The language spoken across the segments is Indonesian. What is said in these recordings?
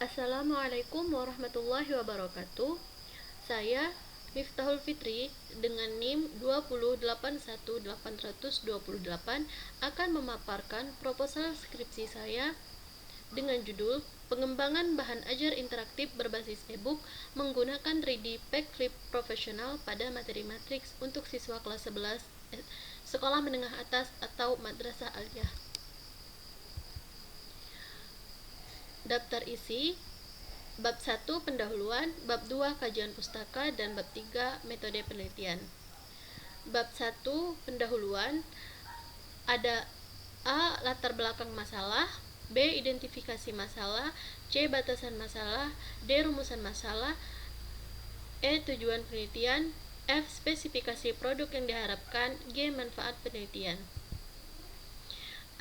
Assalamualaikum warahmatullahi wabarakatuh. Saya Miftahul Fitri dengan NIM 2081828 akan memaparkan proposal skripsi saya dengan judul Pengembangan Bahan Ajar Interaktif Berbasis e-book menggunakan 3D Packflip Profesional pada materi matriks untuk siswa kelas 11 sekolah menengah atas atau madrasah aliyah. Daftar isi Bab 1 pendahuluan, Bab 2 kajian pustaka, dan Bab 3 metode penelitian. Bab 1 pendahuluan ada A. Latar belakang masalah, B. Identifikasi masalah, C. Batasan masalah, D. Rumusan masalah, E. Tujuan penelitian, F. Spesifikasi produk yang diharapkan, G. Manfaat penelitian.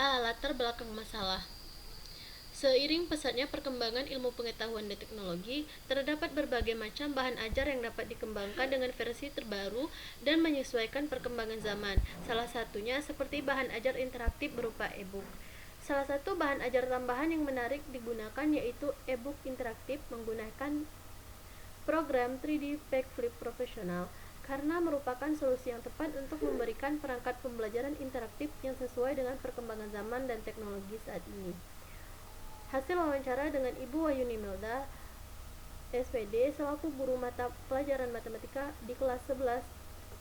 A. Latar belakang masalah. Seiring pesatnya perkembangan ilmu pengetahuan dan teknologi, terdapat berbagai macam bahan ajar yang dapat dikembangkan dengan versi terbaru dan menyesuaikan perkembangan zaman. Salah satunya seperti bahan ajar interaktif berupa e-book. Salah satu bahan ajar tambahan yang menarik digunakan yaitu e-book interaktif menggunakan program 3D Packflip Profesional karena merupakan solusi yang tepat untuk memberikan perangkat pembelajaran interaktif yang sesuai dengan perkembangan zaman dan teknologi saat ini. Hasil wawancara dengan Ibu Wayuni Melda, SPD, selaku guru mata pelajaran matematika di kelas 11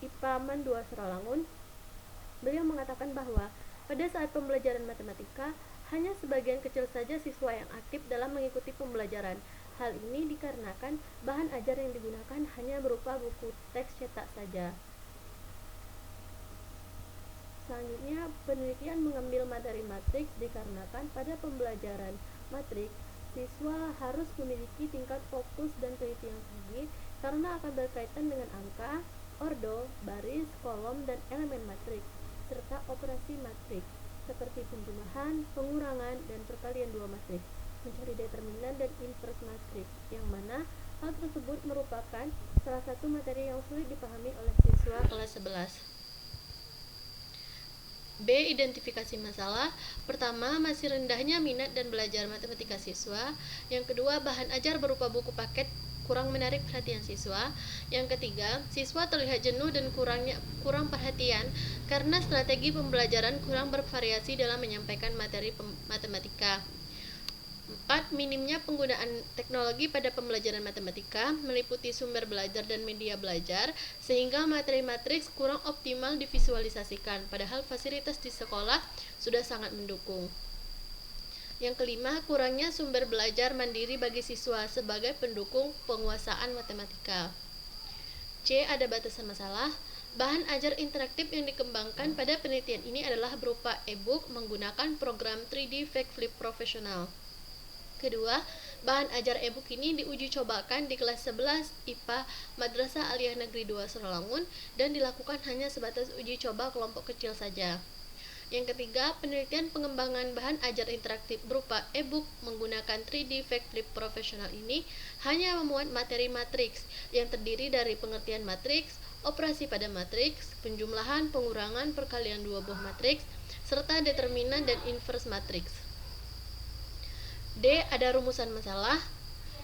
IPA MAN 2 Seralangun, beliau mengatakan bahwa pada saat pembelajaran matematika, hanya sebagian kecil saja siswa yang aktif dalam mengikuti pembelajaran. Hal ini dikarenakan bahan ajar yang digunakan hanya berupa buku teks cetak saja. Selanjutnya, penelitian mengambil materi matriks dikarenakan pada pembelajaran matriks, siswa harus memiliki tingkat fokus dan teliti yang tinggi karena akan berkaitan dengan angka, ordo, baris, kolom, dan elemen matriks, serta operasi matriks, seperti penjumlahan, pengurangan, dan perkalian dua matriks, mencari determinan dan inverse matriks, yang mana hal tersebut merupakan salah satu materi yang sulit dipahami oleh siswa kelas 11. B. Identifikasi masalah. Pertama, masih rendahnya minat dan belajar matematika siswa. Yang kedua, bahan ajar berupa buku paket kurang menarik perhatian siswa. Yang ketiga, siswa terlihat jenuh dan kurang perhatian karena strategi pembelajaran kurang bervariasi dalam menyampaikan materi matematika. 4. Minimnya penggunaan teknologi pada pembelajaran matematika meliputi sumber belajar dan media belajar sehingga materi matriks kurang optimal divisualisasikan padahal fasilitas di sekolah sudah sangat mendukung. Yang kelima, kurangnya sumber belajar mandiri bagi siswa sebagai pendukung penguasaan matematika. C. Ada batasan masalah. Bahan ajar interaktif yang dikembangkan pada penelitian ini adalah berupa e-book menggunakan program 3D Packflip Profesional. Kedua, bahan ajar e-book ini diuji cobakan di kelas 11 IPA Madrasah Aliyah Negeri 2 Seralangun dan dilakukan hanya sebatas uji coba kelompok kecil saja. Yang ketiga, penelitian pengembangan bahan ajar interaktif berupa e-book menggunakan 3D Packflip Profesional ini hanya memuat materi matriks yang terdiri dari pengertian matriks, operasi pada matriks, penjumlahan, pengurangan, perkalian dua buah matriks, serta determinan dan inverse matriks. D. Ada rumusan masalah.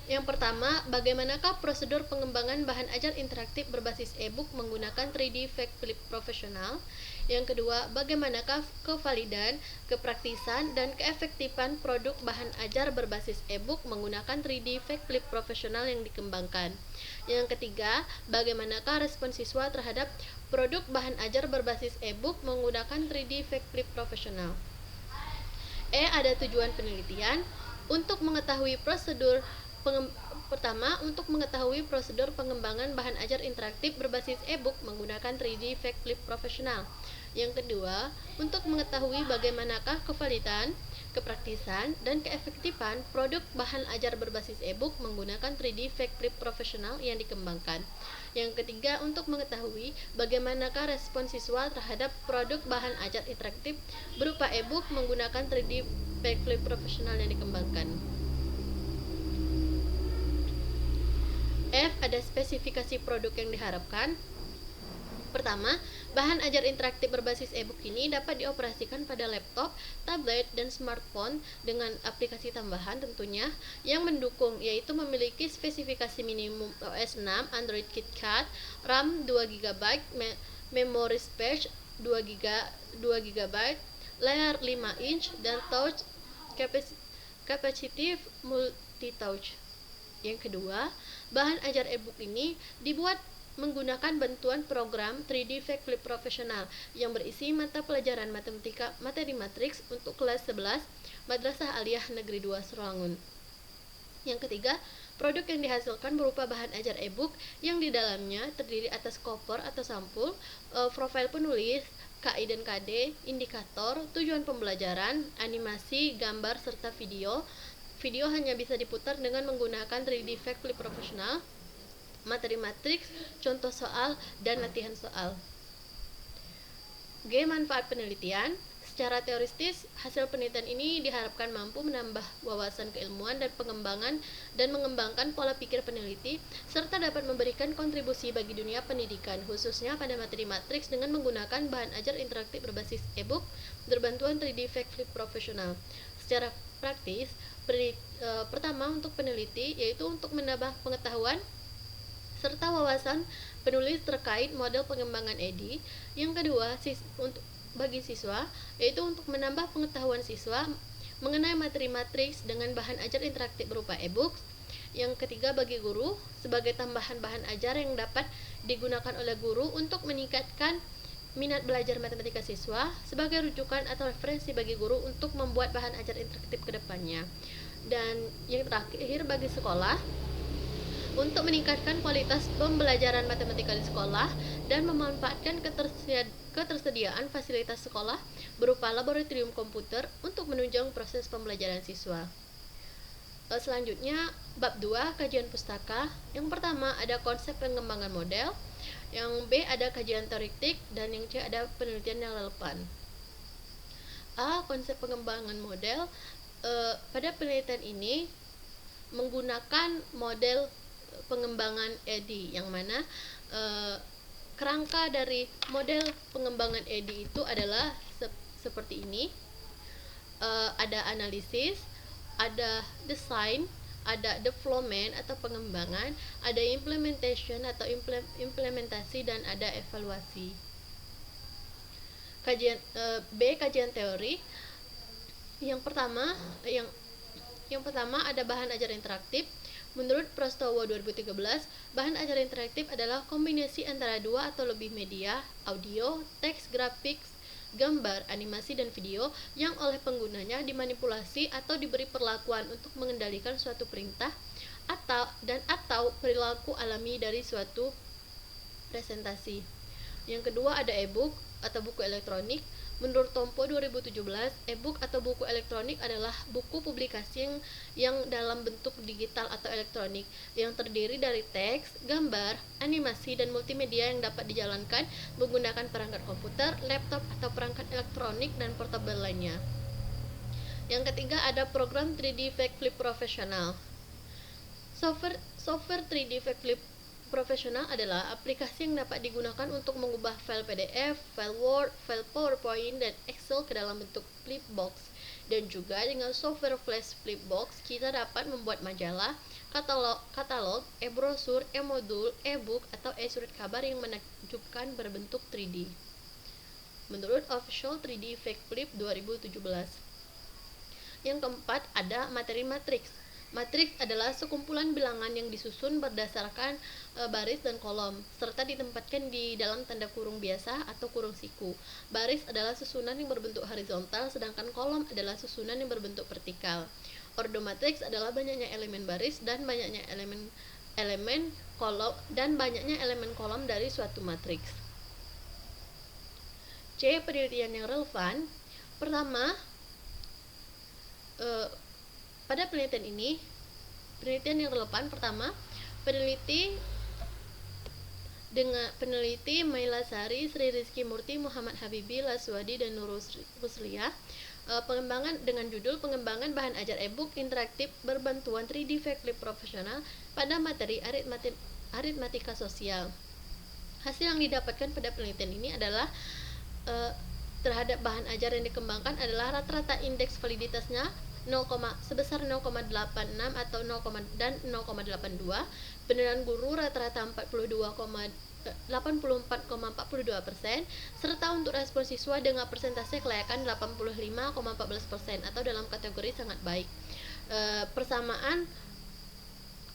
Yang pertama, bagaimanakah prosedur pengembangan bahan ajar interaktif berbasis e-book menggunakan 3D Packflip Profesional? Yang kedua, bagaimanakah kevalidan, kepraktisan, dan keefektifan produk bahan ajar berbasis e-book menggunakan 3D Packflip Profesional yang dikembangkan? Yang ketiga, bagaimanakah respon siswa terhadap produk bahan ajar berbasis e-book menggunakan 3D Packflip Profesional? E. Ada tujuan penelitian. Untuk mengetahui prosedur untuk mengetahui prosedur pengembangan bahan ajar interaktif berbasis e-book menggunakan 3D Packflip Profesional. Yang kedua, untuk mengetahui bagaimanakah kevalidan, kepraktisan, dan keefektifan produk bahan ajar berbasis e-book menggunakan 3D Packflip Profesional yang dikembangkan. Yang ketiga, untuk mengetahui bagaimanakah respon siswa terhadap produk bahan ajar interaktif berupa e-book menggunakan 3D Packflip Profesional yang dikembangkan. F. Ada spesifikasi produk yang diharapkan. Pertama, Bahan ajar interaktif berbasis e-book ini dapat dioperasikan pada laptop, tablet, dan smartphone dengan aplikasi tambahan tentunya yang mendukung, yaitu memiliki spesifikasi minimum OS 6, Android KitKat, RAM 2 GB, memory space 2 GB, layar 5 inch, dan touch capacitive multi-touch. Yang kedua, bahan ajar e-book ini dibuat menggunakan bantuan program 3D Fact Flip Profesional yang berisi mata pelajaran matematika materi matriks untuk kelas 11 Madrasah Aliyah Negeri 2 Serangun. Yang ketiga, produk yang dihasilkan berupa bahan ajar e-book yang di dalamnya terdiri atas koper atau sampul, profil penulis, KI dan KD, indikator, tujuan pembelajaran, animasi, gambar, serta video. Video hanya bisa diputar dengan menggunakan 3D Fact Flip Profesional, materi matriks, contoh soal, dan latihan soal. G. Manfaat penelitian. Secara teoretis, hasil penelitian ini diharapkan mampu menambah wawasan keilmuan dan mengembangkan pola pikir peneliti, serta dapat memberikan kontribusi bagi dunia pendidikan, khususnya pada materi matriks dengan menggunakan bahan ajar interaktif berbasis e-book berbantuan 3D Fact Flip Profesional. Secara praktis, pertama untuk peneliti, yaitu untuk menambah pengetahuan serta wawasan penulis terkait model pengembangan EDI. Yang kedua, bagi siswa, yaitu untuk menambah pengetahuan siswa mengenai materi matriks dengan bahan ajar interaktif berupa e-book. Yang ketiga, bagi guru, sebagai tambahan bahan ajar yang dapat digunakan oleh guru untuk meningkatkan minat belajar matematika siswa, sebagai rujukan atau referensi bagi guru untuk membuat bahan ajar interaktif ke depannya. Dan yang terakhir, bagi sekolah, untuk meningkatkan kualitas pembelajaran matematika di sekolah dan memanfaatkan ketersediaan fasilitas sekolah berupa laboratorium komputer untuk menunjang proses pembelajaran siswa. Selanjutnya, bab 2, kajian pustaka. Yang pertama ada konsep pengembangan model, yang B ada kajian teoretik, dan yang C ada penelitian yang relevan. A. Konsep pengembangan model. Pada penelitian ini menggunakan model pengembangan EDI, yang mana kerangka dari model pengembangan EDI itu adalah seperti ini. Ada analisis, ada design, ada development atau pengembangan, ada implementation atau implementasi, dan ada evaluasi. Kajian teori. Yang pertama ada bahan ajar interaktif. Menurut Prastowo 2013, bahan ajar interaktif adalah kombinasi antara dua atau lebih media, audio, teks, grafik, gambar, animasi, dan video yang oleh penggunanya dimanipulasi atau diberi perlakuan untuk mengendalikan suatu perintah atau perilaku alami dari suatu presentasi. Yang kedua ada e-book atau buku elektronik. Menurut Tompo 2017, e-book atau buku elektronik adalah buku publikasi yang dalam bentuk digital atau elektronik, yang terdiri dari teks, gambar, animasi, dan multimedia yang dapat dijalankan menggunakan perangkat komputer, laptop, atau perangkat elektronik dan portable lainnya. Yang ketiga ada program 3D Fact Flip Profesional. Software 3D Fact Flip Profesional adalah aplikasi yang dapat digunakan untuk mengubah file PDF, file Word, file PowerPoint, dan Excel ke dalam bentuk flipbox. Dan juga dengan software Flash Flipbox, kita dapat membuat majalah, katalog, e-brosur, e-modul, e-book, atau e-surat kabar yang menakjubkan berbentuk 3D. Menurut Official 3D Fact Flip 2017. Yang keempat ada materi matriks. Matriks adalah sekumpulan bilangan yang disusun berdasarkan baris dan kolom, serta ditempatkan di dalam tanda kurung biasa atau kurung siku. Baris adalah susunan yang berbentuk horizontal, sedangkan kolom adalah susunan yang berbentuk vertikal. Ordomatriks adalah banyaknya elemen baris dan banyaknya elemen kolom dari suatu matriks. C. Penelitian yang relevan. Pertama, pada penelitian yang relevan, pertama, peneliti Mailasari, Sri Rizky Murti, Muhammad Habibi, Laswadi, dan Nurul Rusliah, pengembangan dengan judul pengembangan bahan ajar e-book interaktif berbantuan 3D Fact Flip Profesional pada materi aritmatika sosial. Hasil yang didapatkan pada penelitian ini adalah terhadap bahan ajar yang dikembangkan adalah rata-rata indeks validitasnya sebesar 0,86 atau 0,82. Penilaian guru rata-rata 84,42%, serta untuk respon siswa dengan persentase kelayakan 85,14% atau dalam kategori sangat baik. Persamaan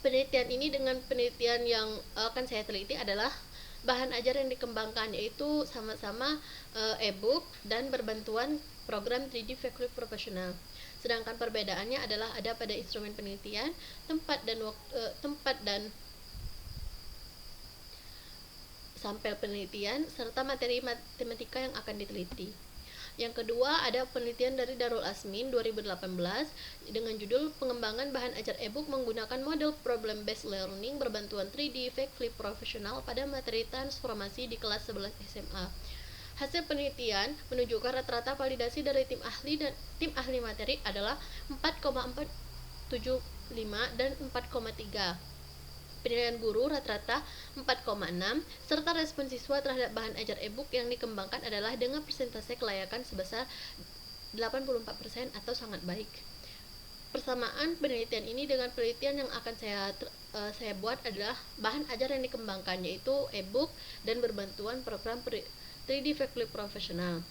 penelitian ini dengan penelitian yang akan saya teliti adalah bahan ajar yang dikembangkan, yaitu sama-sama e-book dan berbantuan program 3D Faculty Professional. Sedangkan perbedaannya adalah ada pada instrumen penelitian, tempat dan sampel penelitian, serta materi matematika yang akan diteliti. Yang kedua, ada penelitian dari Darul Azmin 2018 dengan judul Pengembangan Bahan Ajar e-book menggunakan model Problem Based Learning berbantuan 3D Effect Flip Professional pada materi transformasi di kelas 11 SMA. Hasil penelitian menunjukkan rata-rata validasi dari tim ahli materi adalah 4,475 dan 4,3. Penilaian guru rata-rata 4,6, serta respon siswa terhadap bahan ajar e-book yang dikembangkan adalah dengan persentase kelayakan sebesar 84% atau sangat baik. Persamaan penelitian ini dengan penelitian yang akan saya buat adalah bahan ajar yang dikembangkan, yaitu e-book dan berbantuan program 3D Faculty Professional.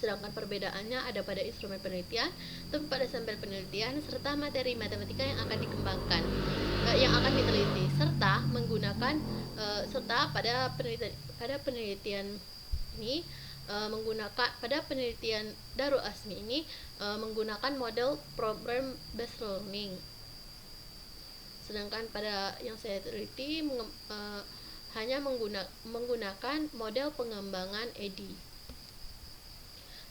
Sedangkan perbedaannya ada pada instrumen penelitian, tempat dan sampel penelitian, serta materi matematika yang akan dikembangkan, yang akan diteliti, serta pada penelitian ini pada penelitian Darul Azmi ini menggunakan model Problem Based Learning. Sedangkan pada yang saya teliti hanya menggunakan model pengembangan EDI.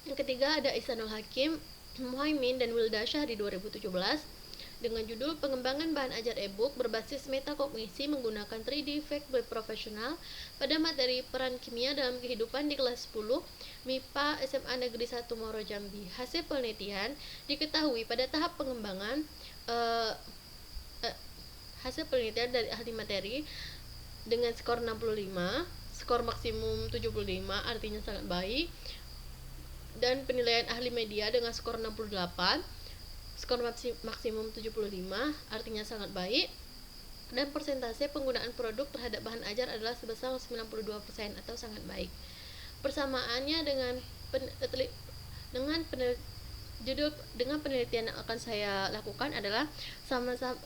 Yang ketiga ada Ihsanul Hakim, Muhaimin, dan Wilda Syahri 2017 dengan judul Pengembangan Bahan Ajar e-book berbasis metakognisi menggunakan 3D Faculty Professional pada materi peran kimia dalam kehidupan di kelas 10 MIPA SMA Negeri 1 Muaro Jambi. Hasil penelitian diketahui pada tahap pengembangan hasil penelitian dari ahli materi dengan skor 65, skor maksimum 75 artinya sangat baik, dan penilaian ahli media dengan skor 68, skor maksimum 75 artinya sangat baik, dan persentase penggunaan produk terhadap bahan ajar adalah sebesar 92% atau sangat baik. Persamaannya dengan penelitian yang akan saya lakukan adalah sama-sama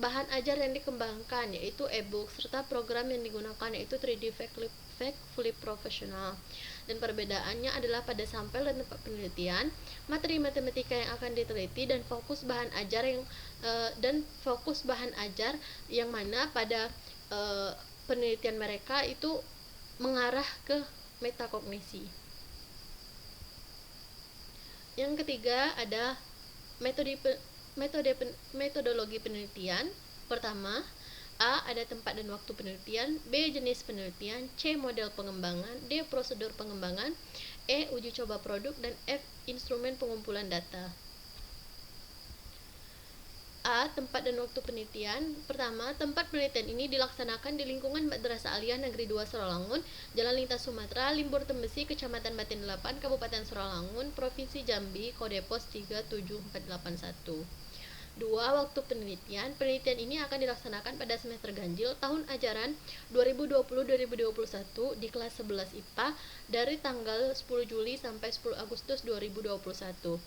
bahan ajar yang dikembangkan, yaitu e-book, serta program yang digunakan, yaitu 3D Faculty Professional. Dan perbedaannya adalah pada sampel dan tempat penelitian, materi matematika yang akan diteliti, dan fokus bahan ajar yang mana pada penelitian mereka itu mengarah ke metakognisi. Yang ketiga ada metodologi penelitian. Pertama, A. Ada tempat dan waktu penelitian, B. Jenis penelitian, C. Model pengembangan, D. Prosedur pengembangan, E. Uji coba produk, dan F. Instrumen pengumpulan data. A. Tempat dan waktu penelitian. Pertama, tempat penelitian ini dilaksanakan di lingkungan Madrasah Aliyah Negeri 2 Suralangun, Jalan Lintas Sumatera, Limbur Tembesi, Kecamatan Batin 8, Kabupaten Suralangun, Provinsi Jambi, Kode Pos 37481. 2. Waktu penelitian. Penelitian ini akan dilaksanakan pada semester ganjil tahun ajaran 2020-2021 di kelas 11 IPA dari tanggal 10 Juli sampai 10 Agustus 2021.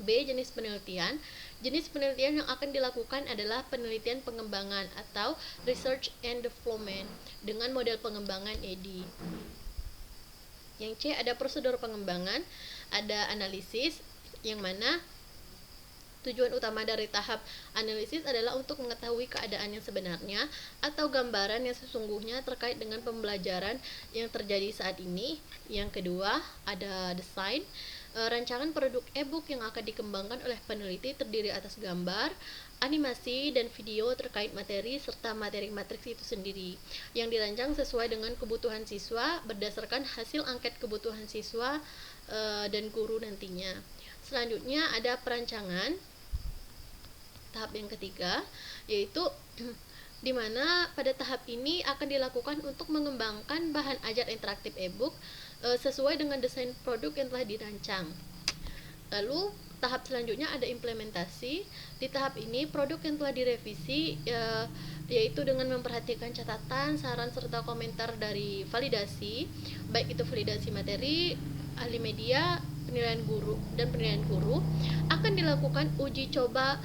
B. Jenis penelitian. Jenis penelitian yang akan dilakukan adalah penelitian pengembangan atau Research and Development dengan model pengembangan EDI. Yang C. Ada prosedur pengembangan, ada analisis, yang mana tujuan utama dari tahap analisis adalah untuk mengetahui keadaan yang sebenarnya atau gambaran yang sesungguhnya terkait dengan pembelajaran yang terjadi saat ini. Yang kedua, ada desain. Rancangan produk e-book yang akan dikembangkan oleh peneliti terdiri atas gambar, animasi, dan video terkait materi serta materi matriks itu sendiri yang dirancang sesuai dengan kebutuhan siswa berdasarkan hasil angket kebutuhan siswa dan guru nantinya. Selanjutnya ada perancangan. Tahap yang ketiga yaitu di mana pada tahap ini akan dilakukan untuk mengembangkan bahan ajar interaktif e-book sesuai dengan desain produk yang telah dirancang. Lalu tahap selanjutnya ada implementasi. Di tahap ini produk yang telah direvisi yaitu dengan memperhatikan catatan, saran serta komentar dari validasi, baik itu validasi materi, ahli media, penilaian guru akan dilakukan uji coba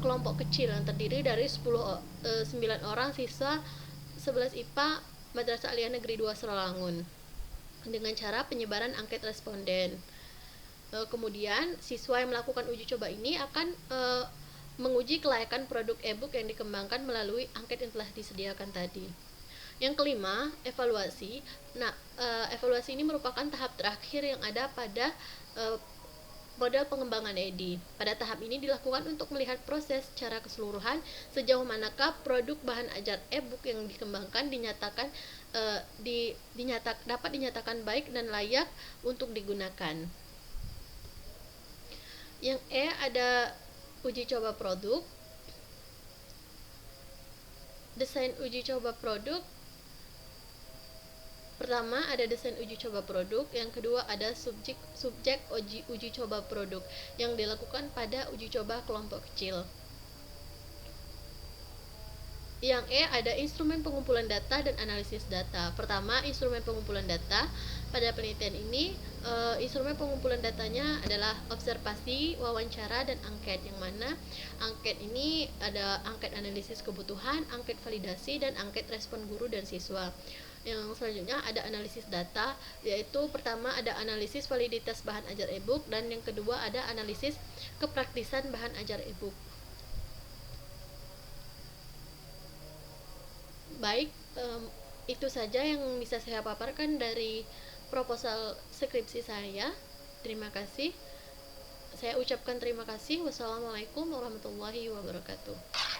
kelompok kecil yang terdiri dari 9 orang siswa 11 IPA Madrasah Aliyah Negeri 2 Serawangun dengan cara penyebaran angket responden. Kemudian siswa yang melakukan uji coba ini akan menguji kelayakan produk e-book yang dikembangkan melalui angket yang telah disediakan tadi. Yang kelima, evaluasi. Nah, evaluasi ini merupakan tahap terakhir yang ada pada model pengembangan EDI. Pada tahap ini dilakukan untuk melihat proses secara keseluruhan sejauh manakah produk bahan ajar e-book yang dikembangkan dapat dinyatakan baik dan layak untuk digunakan. Yang E ada uji coba produk. Desain uji coba produk. Pertama ada desain uji coba produk, yang kedua ada subjek uji coba produk yang dilakukan pada uji coba kelompok kecil. Yang E ada instrumen pengumpulan data dan analisis data. Pertama, instrumen pengumpulan data. Pada penelitian ini, instrumen pengumpulan datanya adalah observasi, wawancara, dan angket. Yang mana angket ini ada angket analisis kebutuhan, angket validasi, dan angket respon guru dan siswa. Yang selanjutnya ada analisis data, yaitu pertama ada analisis validitas bahan ajar e-book, dan yang kedua ada analisis kepraktisan bahan ajar e-book. Baik, itu saja yang bisa saya paparkan dari proposal skripsi saya. Terima kasih. Saya ucapkan terima kasih. Wassalamualaikum warahmatullahi wabarakatuh.